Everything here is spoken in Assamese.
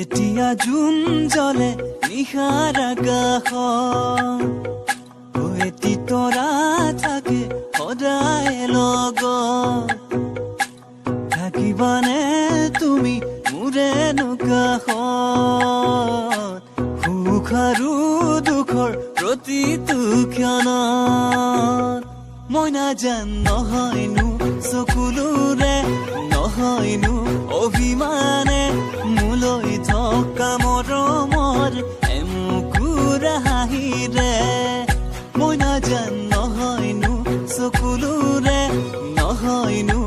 যেতিয়া জোন জ্বলে নিশাৰ আকাশত এটি তৰা থাকে সদায় লগত থাকিবানে তুমি মোৰেনো কাষত সুখ আৰু দুখৰ প্ৰতিটো ক্ষণত মই নাজান নহয়নো চকুলোৰে নহয়নো অভিমানে মোলৈ থকা মৰমৰ এমুকুৰা হাঁহিৰে মই নাজান নহয়নো চকুলোৰে নহয়নো